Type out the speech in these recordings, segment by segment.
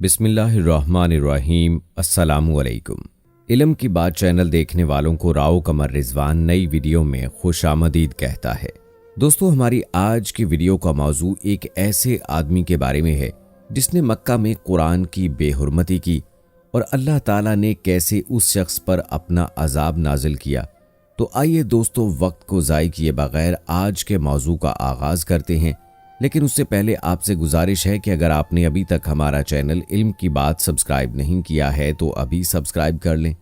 بسم اللہ الرحمن الرحیم۔ السلام علیکم۔ علم کی بات چینل دیکھنے والوں کو راؤ قمر رضوان نئی ویڈیو میں خوش آمدید کہتا ہے۔ دوستو، ہماری آج کی ویڈیو کا موضوع ایک ایسے آدمی کے بارے میں ہے جس نے مکہ میں قرآن کی بے حرمتی کی اور اللہ تعالیٰ نے کیسے اس شخص پر اپنا عذاب نازل کیا۔ تو آئیے دوستو، وقت کو ضائع کیے بغیر آج کے موضوع کا آغاز کرتے ہیں، لیکن اس سے پہلے آپ سے گزارش ہے کہ اگر آپ نے ابھی تک ہمارا چینل علم کی بات سبسکرائب نہیں کیا ہے تو ابھی سبسکرائب کر لیں،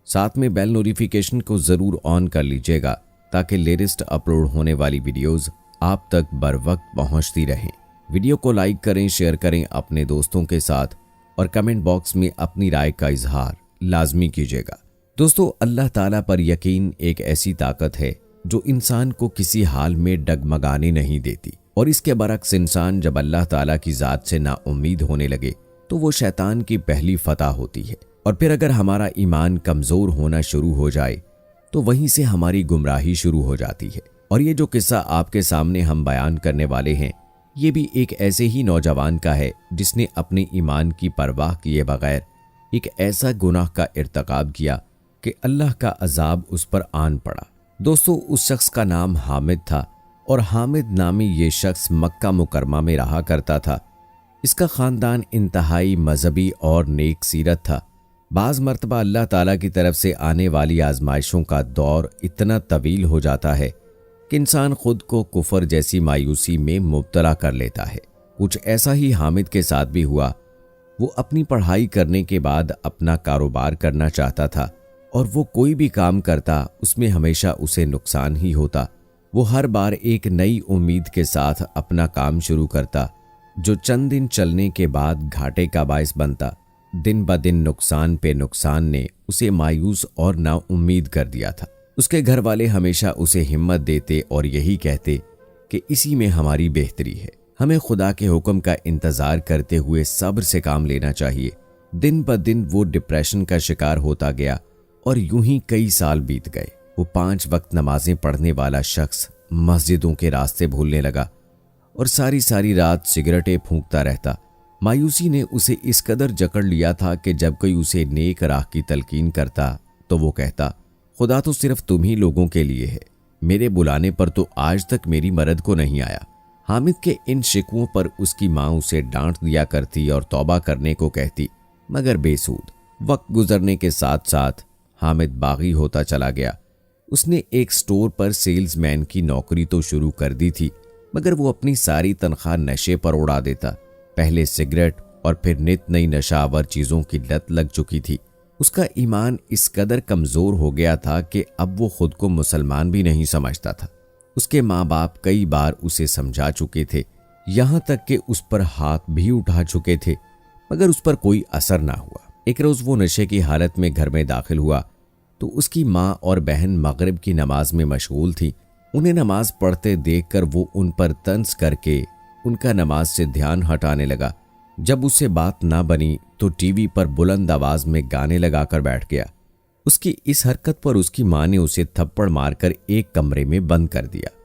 ساتھ میں بیل نوٹیفیکیشن کو ضرور آن کر لیجئے گا تاکہ لیٹسٹ اپلوڈ ہونے والی ویڈیوز آپ تک بر وقت پہنچتی رہیں۔ ویڈیو کو لائک کریں، شیئر کریں اپنے دوستوں کے ساتھ اور کمنٹ باکس میں اپنی رائے کا اظہار لازمی کیجئے گا۔ دوستو، اللہ تعالیٰ پر یقین ایک ایسی طاقت ہے جو انسان کو کسی حال میں ڈگمگانے نہیں دیتی، اور اس کے برعکس انسان جب اللہ تعالیٰ کی ذات سے نا امید ہونے لگے تو وہ شیطان کی پہلی فتح ہوتی ہے، اور پھر اگر ہمارا ایمان کمزور ہونا شروع ہو جائے تو وہیں سے ہماری گمراہی شروع ہو جاتی ہے۔ اور یہ جو قصہ آپ کے سامنے ہم بیان کرنے والے ہیں، یہ بھی ایک ایسے ہی نوجوان کا ہے جس نے اپنے ایمان کی پرواہ کیے بغیر ایک ایسا گناہ کا ارتکاب کیا کہ اللہ کا عذاب اس پر آن پڑا۔ دوستو، اس شخص کا نام حامد تھا، اور حامد نامی یہ شخص مکہ مکرمہ میں رہا کرتا تھا۔ اس کا خاندان انتہائی مذہبی اور نیک سیرت تھا۔ بعض مرتبہ اللہ تعالیٰ کی طرف سے آنے والی آزمائشوں کا دور اتنا طویل ہو جاتا ہے کہ انسان خود کو کفر جیسی مایوسی میں مبتلا کر لیتا ہے۔ کچھ ایسا ہی حامد کے ساتھ بھی ہوا۔ وہ اپنی پڑھائی کرنے کے بعد اپنا کاروبار کرنا چاہتا تھا، اور وہ کوئی بھی کام کرتا اس میں ہمیشہ اسے نقصان ہی ہوتا۔ وہ ہر بار ایک نئی امید کے ساتھ اپنا کام شروع کرتا جو چند دن چلنے کے بعد گھاٹے کا باعث بنتا۔ دن بدن نقصان پہ نقصان نے اسے مایوس اور نا امید کر دیا تھا۔ اس کے گھر والے ہمیشہ اسے ہمت دیتے اور یہی کہتے کہ اسی میں ہماری بہتری ہے، ہمیں خدا کے حکم کا انتظار کرتے ہوئے صبر سے کام لینا چاہیے۔ دن بدن وہ ڈپریشن کا شکار ہوتا گیا اور یوں ہی کئی سال بیت گئے۔ وہ 5 وقت نمازیں پڑھنے والا شخص مسجدوں کے راستے بھولنے لگا اور ساری رات سگریٹیں پھونکتا رہتا۔ مایوسی نے اسے اس قدر جکڑ لیا تھا کہ جب کوئی اسے نیک راہ کی تلقین کرتا تو وہ کہتا، خدا تو صرف تم ہی لوگوں کے لیے ہے، میرے بلانے پر تو آج تک میری مدد کو نہیں آیا۔ حامد کے ان شکووں پر اس کی ماں اسے ڈانٹ دیا کرتی اور توبہ کرنے کو کہتی، مگر بے سود۔ وقت گزرنے کے ساتھ ساتھ حامد باغی ہوتا چلا گیا۔ اس نے ایک سٹور پر سیلز مین کی نوکری تو شروع کر دی تھی، مگر وہ اپنی ساری تنخواہ نشے پر اڑا دیتا۔ پہلے سگریٹ اور پھر نت نئی نشہ آور چیزوں کی لت لگ چکی تھی۔ اس کا ایمان اس قدر کمزور ہو گیا تھا کہ اب وہ خود کو مسلمان بھی نہیں سمجھتا تھا۔ اس کے ماں باپ کئی بار اسے سمجھا چکے تھے، یہاں تک کہ اس پر ہاتھ بھی اٹھا چکے تھے، مگر اس پر کوئی اثر نہ ہوا۔ ایک روز وہ نشے کی حالت میں گھر میں داخل ہوا تو اس کی ماں اور بہن مغرب کی نماز میں مشغول تھیں۔ انہیں نماز پڑھتے دیکھ کر وہ ان پر طنز کر کے ان کا نماز سے دھیان ہٹانے لگا۔ جب اس سے بات نہ بنی تو ٹی وی پر بلند آواز میں گانے لگا کر بیٹھ گیا۔ اس کی اس حرکت پر اس کی ماں نے اسے تھپڑ مار کر ایک کمرے میں بند کر دیا۔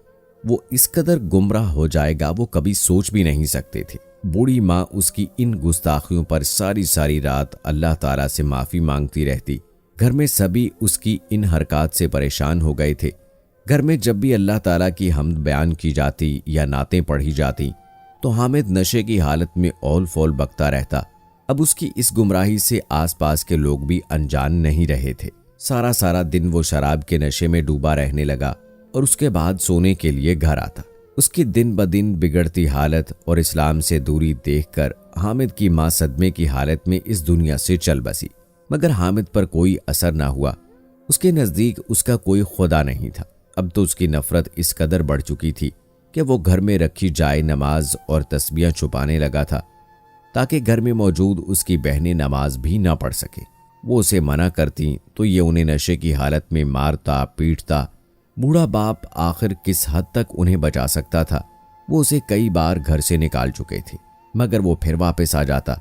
وہ اس قدر گمراہ ہو جائے گا وہ کبھی سوچ بھی نہیں سکتے تھے۔ بوڑھی ماں اس کی ان گستاخیوں پر ساری رات اللہ تعالیٰ سے معافی مانگتی رہتی۔ گھر میں سبھی اس کی ان حرکات سے پریشان ہو گئے تھے۔ گھر میں جب بھی اللہ تعالیٰ کی حمد بیان کی جاتی یا نعتیں پڑھی جاتی تو حامد نشے کی حالت میں اول فول بکتا رہتا۔ اب اس کی اس گمراہی سے آس پاس کے لوگ بھی انجان نہیں رہے تھے۔ سارا دن وہ شراب کے نشے میں ڈوبا رہنے لگا اور اس کے بعد سونے کے لیے گھر آتا۔ اس کی دن بدن بگڑتی حالت اور اسلام سے دوری دیکھ کر حامد کی ماں صدمے کی حالت میں اس دنیا سے چل بسی، مگر حامد پر کوئی اثر نہ ہوا۔ اس کے نزدیک اس کا کوئی خدا نہیں تھا۔ اب تو اس کی نفرت اس قدر بڑھ چکی تھی کہ وہ گھر میں رکھی جائے نماز اور تسبیحاں چھپانے لگا تھا تاکہ گھر میں موجود اس کی بہنیں نماز بھی نہ پڑھ سکیں۔ وہ اسے منع کرتی تو یہ انہیں نشے کی حالت میں مارتا پیٹتا۔ بوڑھا باپ آخر کس حد تک انہیں بچا سکتا تھا؟ وہ اسے کئی بار گھر سے نکال چکے تھے، مگر وہ پھر واپس آ جاتا۔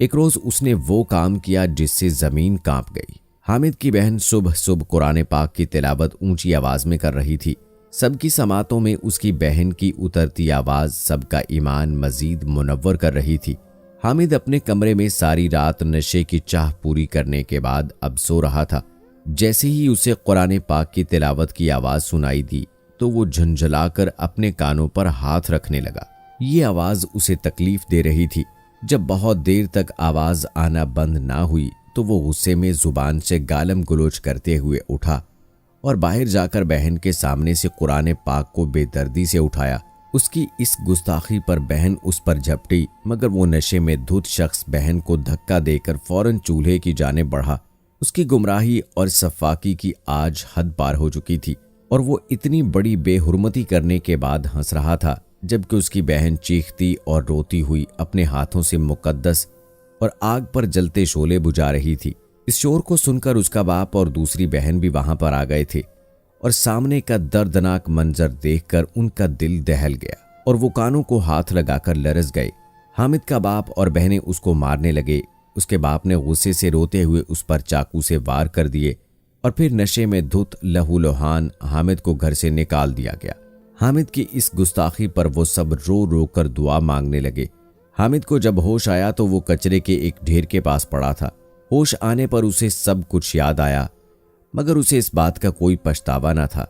ایک روز اس نے وہ کام کیا جس سے زمین کانپ گئی۔ حامد کی بہن صبح قرآن پاک کی تلاوت اونچی آواز میں کر رہی تھی۔ سب کی سماعتوں میں اس کی بہن کی اترتی آواز سب کا ایمان مزید منور کر رہی تھی۔ حامد اپنے کمرے میں ساری رات نشے کی چاہ پوری کرنے کے بعد اب سو رہا تھا۔ جیسے ہی اسے قرآن پاک کی تلاوت کی آواز سنائی دی تو وہ جھنجھلا کر اپنے کانوں پر ہاتھ رکھنے لگا۔ یہ آواز اسے تکلیف دے رہی تھی۔ جب بہت دیر تک آواز آنا بند نہ ہوئی تو وہ غصے میں زبان سے گالم گلوچ کرتے ہوئے اٹھا اور باہر جا کر بہن کے سامنے سے قرآن پاک کو بے دردی سے اٹھایا۔ اس کی اس گستاخی پر بہن اس پر جھپٹی، مگر وہ نشے میں دھت شخص بہن کو دھکا دے کر فوراً چولہے کی جانب بڑھا۔ اس کی گمراہی اور سفاکی کی آج حد پار ہو چکی تھی اور وہ اتنی بڑی بے حرمتی کرنے کے بعد ہنس رہا تھا جبکہ اس کی بہن چیختی اور روتی ہوئی اپنے ہاتھوں سے مقدس اور آگ پر جلتے شعلے بجھا رہی تھی۔ اس شور کو سن کر اس کا باپ اور دوسری بہن بھی وہاں پر آ گئے تھے اور سامنے کا دردناک منظر دیکھ کر ان کا دل دہل گیا اور وہ کانوں کو ہاتھ لگا کر لرز گئے۔ حامد کا باپ اور بہنیں اس کو مارنے لگے۔ اس کے باپ نے غصے سے روتے ہوئے اس پر چاقو سے وار کر دیے اور پھر نشے میں دھت لہو لہان حامد کو گھر سے نکال دیا گیا۔ حامد کی اس گستاخی پر وہ سب رو رو کر دعا مانگنے لگے۔ حامد کو جب ہوش آیا تو وہ کچرے کے ایک ڈھیر کے پاس پڑا تھا۔ ہوش آنے پر اسے سب کچھ یاد آیا، مگر اسے اس بات کا کوئی پچھتاوا نہ تھا۔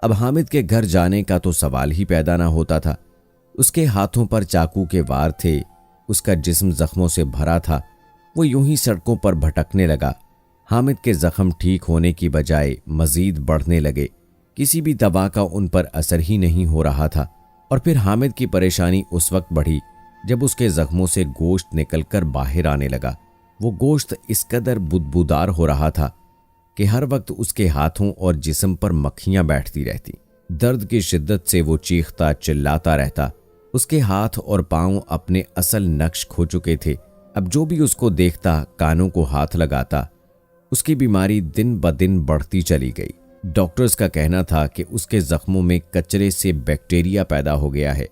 اب حامد کے گھر جانے کا تو سوال ہی پیدا نہ ہوتا تھا۔ اس کے ہاتھوں پر چاقو کے وار تھے، اس کا جسم زخموں سے بھرا تھا۔ وہ یوں ہی سڑکوں پر بھٹکنے لگا۔ حامد کے زخم ٹھیک ہونے کی بجائے مزید بڑھنے لگے۔ کسی بھی دوا کا ان پر اثر ہی نہیں ہو رہا تھا۔ اور پھر حامد کی پریشانی اس وقت بڑھی جب اس کے زخموں سے گوشت نکل کر باہر آنے لگا۔ وہ گوشت اس قدر بدبودار ہو رہا تھا کہ ہر وقت اس کے ہاتھوں اور جسم پر مکھیاں بیٹھتی رہتی۔ درد کی شدت سے وہ چیختا چلاتا رہتا۔ اس کے ہاتھ اور پاؤں اپنے اصل نقش کھو چکے تھے۔ اب جو بھی اس کو دیکھتا کانوں کو ہاتھ لگاتا۔ اس کی بیماری دن بدن بڑھتی چلی گئی۔ ڈاکٹرز کا کہنا تھا کہ اس کے زخموں میں کچرے سے بیکٹیریا پیدا ہو گیا ہے،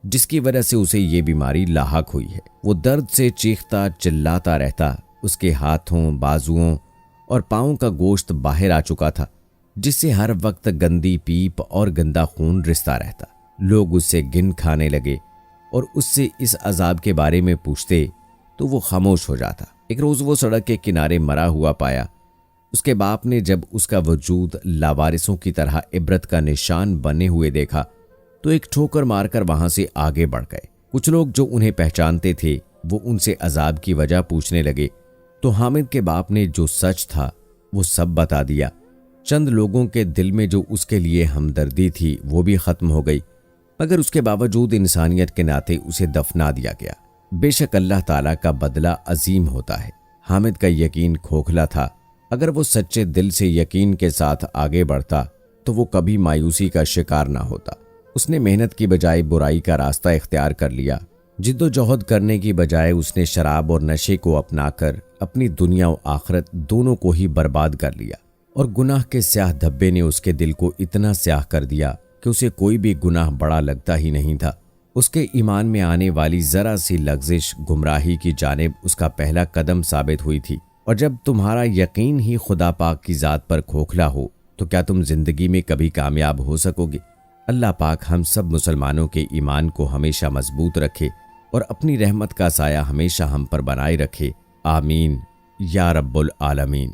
جس کی وجہ سے اسے یہ بیماری لاحق ہوئی ہے۔ وہ درد سے چیختا چلاتا رہتا۔ اس کے ہاتھوں، بازوؤں اور پاؤں کا گوشت باہر آ چکا تھا، جس سے ہر وقت گندی پیپ اور گندا خون رستا رہتا۔ لوگ اس سے گن کھانے لگے اور اس سے اس عذاب کے بارے میں پوچھتے تو وہ خاموش ہو جاتا۔ ایک روز وہ سڑک کے کنارے مرا ہوا پایا۔ اس کے باپ نے جب اس کا وجود لاوارثوں کی طرح عبرت کا نشان بنے ہوئے دیکھا تو ایک ٹھوکر مار کر وہاں سے آگے بڑھ گئے۔ کچھ لوگ جو انہیں پہچانتے تھے وہ ان سے عذاب کی وجہ پوچھنے لگے تو حامد کے باپ نے جو سچ تھا وہ سب بتا دیا۔ چند لوگوں کے دل میں جو اس کے لیے ہمدردی تھی وہ بھی ختم ہو گئی، مگر اس کے باوجود انسانیت کے ناطے اسے دفنا دیا گیا۔ بے شک اللہ تعالیٰ کا بدلہ عظیم ہوتا ہے۔ حامد کا یقین کھوکھلا تھا۔ اگر وہ سچے دل سے یقین کے ساتھ آگے بڑھتا تو وہ کبھی مایوسی کا شکار نہ ہوتا۔ اس نے محنت کی بجائے برائی کا راستہ اختیار کر لیا۔ جد و جہد کرنے کی بجائے اس نے شراب اور نشے کو اپنا کر اپنی دنیا و آخرت دونوں کو ہی برباد کر لیا، اور گناہ کے سیاہ دھبے نے اس کے دل کو اتنا سیاہ کر دیا کہ اسے کوئی بھی گناہ بڑا لگتا ہی نہیں تھا۔ اس کے ایمان میں آنے والی ذرا سی لغزش گمراہی کی جانب اس کا پہلا قدم ثابت ہوئی تھی۔ اور جب تمہارا یقین ہی خدا پاک کی ذات پر کھوکھلا ہو تو کیا تم زندگی میں کبھی کامیاب ہو سکو گے؟ اللہ پاک ہم سب مسلمانوں کے ایمان کو ہمیشہ مضبوط رکھے اور اپنی رحمت کا سایہ ہمیشہ ہم پر بنائے رکھے۔ آمین یا رب العالمین۔